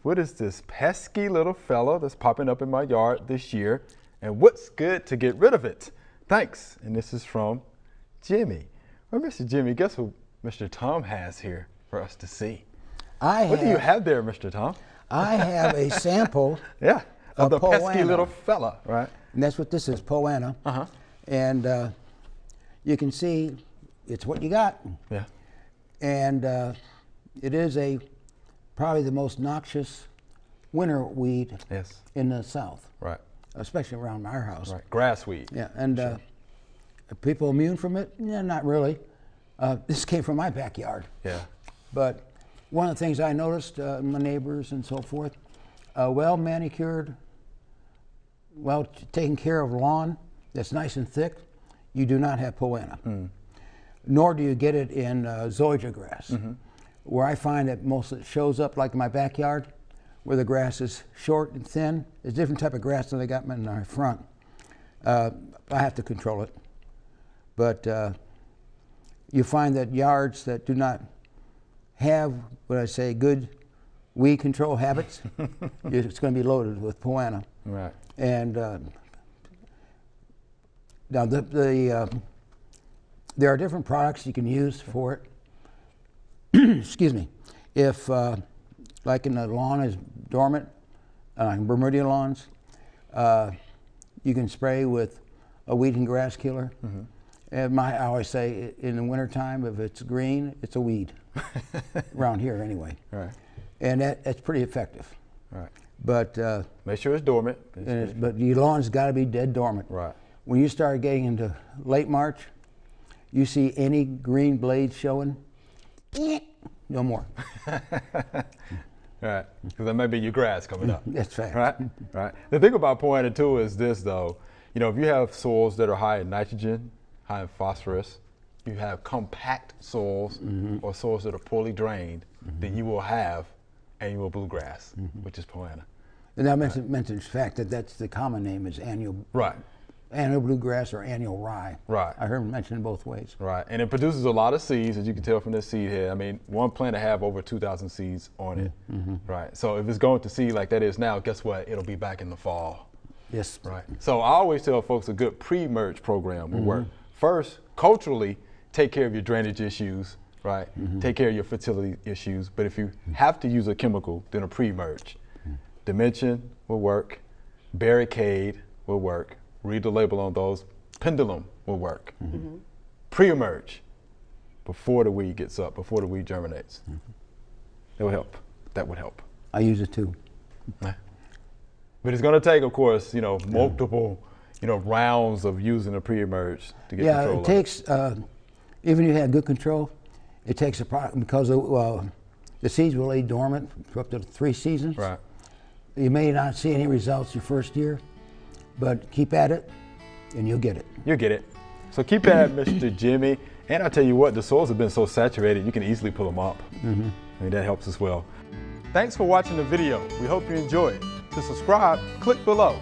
what is this pesky little fella that's popping up in my yard this year, and what's good to get rid of it? Thanks. And this is from Jimmy. Well, Mr. Jimmy, guess what Mr. Tom has here for us to see? What do you have there, Mr. Tom? I have a sample yeah, of the pesky poana. little fella, right? And that's what this is, poana. Uh-huh. And you can see it's what you got. Yeah. And it is probably the most noxious winter weed in the South. Right. Especially around our house. Right. Grass weed. Yeah. And are people immune from it? Yeah, not really. This came from my backyard. Yeah. But one of the things I noticed, my neighbors and so forth, well manicured, well taken care of lawn that's nice and thick, you do not have poana. Nor do you get it in Zoysia grass, where I find that most of it shows up like in my backyard, where the grass is short and thin. It's a different type of grass than I got in my front. I have to control it. But you find that yards that do not have, what I say, good weed control habits, it's going to be loaded with poana. Right. And now there are different products you can use for it. Excuse me. If, like in the lawn is dormant, Bermuda lawns, you can spray with a weed and grass killer. And I always say in the wintertime, if it's green, it's a weed. Around here anyway. Right. And that's pretty effective. Right. But make sure it's dormant. But your lawn's got to be dead dormant. Right. When you start getting into late March, you see any green blades showing, no more. Right, because that may be your grass coming up. That's fact. Right, right. The thing about poana too is this though, you know, if you have soils that are high in nitrogen, high in phosphorus, you have compact soils or soils that are poorly drained, then you will have annual bluegrass, which is poana. And I mentioned the fact that that's the common name is annual. Right. Annual bluegrass or annual rye. Right. I heard it mentioned both ways. Right, and it produces a lot of seeds, as you can tell from this seed head. I mean, one plant will have over 2,000 seeds on it. Right, so if it's going to seed like that is now, guess what? It'll be back in the fall. Yes. Right. So I always tell folks a good pre-emerge program will work. First, culturally, take care of your drainage issues, right? Take care of your fertility issues. But if you have to use a chemical, then a pre-emerge. Dimension will work. Barricade will work. Read the label on those. Pendulum will work. Pre-emerge, before the weed gets up, before the weed germinates. It will help. That would help. I use it too. But it's going to take, of course, you know, multiple, you know, rounds of using a pre-emerge to get control. Yeah, it takes, even if you have good control, it takes a product because the seeds will lay dormant for up to 3 seasons. Right. You may not see any results your first year, but keep at it and you'll get it. You'll get it. So keep at it, Mr. Jimmy. And I'll tell you what, the soils have been so saturated, you can easily pull them up. I mean, that helps as well. Thanks for watching the video. We hope you enjoyed. To subscribe, click below.